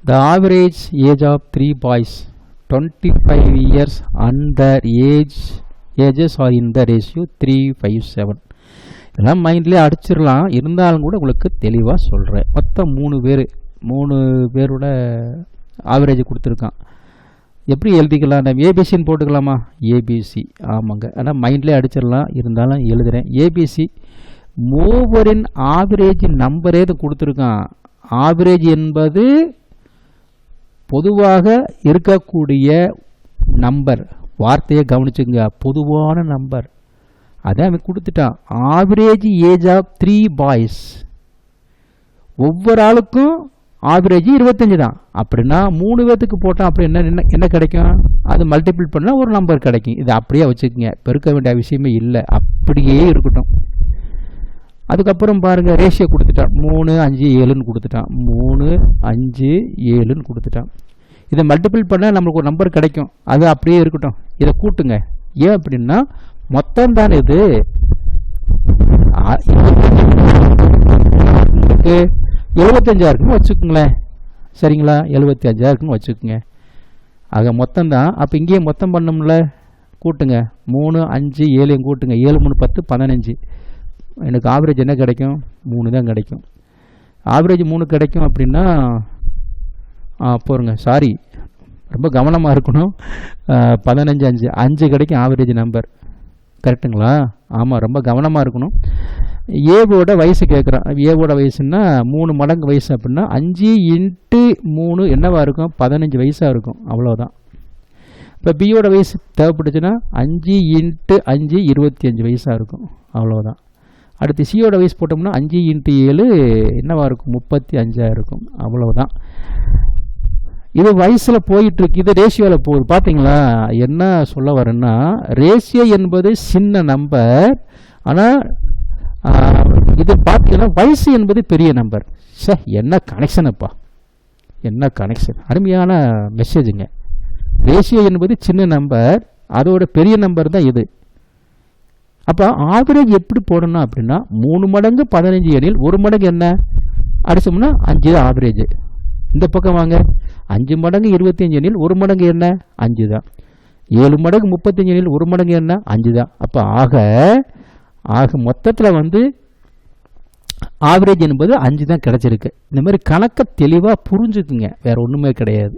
The average age of 3 boys 25 years and their ages are in the ratio 3:5:7. இதெல்லாம் மைண்ட்லேயே அடிச்சிடலாம், இருந்தாலும் கூட உங்களுக்கு தெளிவாக சொல்கிறேன். மொத்தம் 3 பேரோட ஆவரேஜ் கொடுத்துருக்கான். எப்படி எழுதிக்கலாம்? நம்ம ஏபிசின்னு போட்டுக்கலாமா? ஏபிசி, ஆமாங்க. ஆனால் மைண்ட்லேயே அடிச்சிடலாம், இருந்தாலும் எழுதுகிறேன். ஏபிசி மூவரின் ஆவரேஜ் நம்பரே இது கொடுத்துருக்கான். ஆவரேஜ் என்பது பொதுவாக இருக்கக்கூடிய நம்பர். வார்த்தையை கவனிச்சுங்க, பொதுவான நம்பர். அதை அவன் கொடுத்துட்டான். ஆவரேஜ் ஏஜ் ஆஃப் 3 பாய்ஸ், ஒவ்வொரு ஆளுக்கும் ஆவரேஜ் 25 தான். அப்படின்னா 3 பேர்த்துக்கு போட்டால் அப்படி என்ன கிடைக்கும்? அது மல்டிபிள் பண்ணால் ஒரு நம்பர் கிடைக்கும். இது அப்படியே வச்சுக்கோங்க, பெருக்க வேண்டிய விஷயமே இல்லை, அப்படியே இருக்கட்டும். அதுக்கப்புறம் பாருங்கள், ரேஷியோ கொடுத்துட்டான். 3, 5, 7ன்னு கொடுத்துட்டான். 3, 5, 7ன்னு கொடுத்துட்டான். இதை மல்டிபிள் பண்ணால் நம்மளுக்கு ஒரு நம்பர் கிடைக்கும், அது அப்படியே இருக்கட்டும். இதை கூட்டுங்க. ஏன் அப்படின்னா மொத்தம் தானே இது. 75 இருக்குன்னு வச்சுக்கோங்களேன், சரிங்களா? 75 இருக்குன்னு வச்சுக்கோங்க. ஆக மொத்தம் தான். அப்போ இங்கேயே மொத்தம் பண்ணோம்ல, கூட்டுங்க. 3, 5, 7 கூட்டுங்க. 7, 3, 10, 15. எனக்கு ஆவரேஜ் என்ன கிடைக்கும்? 3 தான் கிடைக்கும். ஆவரேஜ் 3 கிடைக்கும் அப்படின்னா போருங்க, சாரி, ரொம்ப கவனமாக இருக்கணும். 15, 5 கிடைக்கும் ஆவரேஜ் நம்பர், கரெக்டுங்களா? ஆமாம், ரொம்ப கவனமாக இருக்கணும். ஏவோட வயசு கேட்குறான். ஏவோட வயசுன்னா 3 மடங்கு வயசு அப்படின்னா 5 × 3 என்னவா இருக்கும்? 15 வயசாக இருக்கும், அவ்வளோதான். இப்போ பியோட வயசு தேவைப்பட்டுச்சுன்னா 5 × 5 25 வயசாக இருக்கும், அவ்வளோதான். அடுத்து சியோட வயசு போட்டோம்னா 5 × 7 என்னவா இருக்கும்? 35 இருக்கும், அவ்வளோதான். இது வயசில் போயிட்டுருக்கு, இது ரேஷியோவில் போகுது. பார்த்தீங்களா என்ன சொல்ல வரேன்னா, ரேஷியோ என்பது சின்ன நம்பர், ஆனால் இது பார்த்தீங்கன்னா வயசு என்பது பெரிய நம்பர். என்ன கனெக்ஷனப்பா, என்ன கனெக்ஷன்! அருமையான மெசேஜுங்க. ரேஷியோ என்பது சின்ன நம்பர், அதோட பெரிய நம்பர் தான் இது. அப்போ ஆவரேஜ் எப்படி போடணும் அப்படின்னா 3 மடங்கு 15 எனில் 1 மடங்கு என்ன அடிச்சோம்னா 5 தான் ஆவரேஜ். இந்த பக்கம் வாங்க, 5 மடங்கு 25 எனில் 1 மடங்கு என்ன? 5 தான். 7 மடங்கு 35 எனில் 1 மடங்கு என்ன? 5 தான். அப்போ ஆக மொத்தத்தில் ஆவரேஜ் என்பது 5 தான் கிடச்சிருக்கு. இந்த மாதிரி கணக்கை தெளிவாக புரிஞ்சுக்குங்க, வேறு ஒன்றுமே கிடையாது.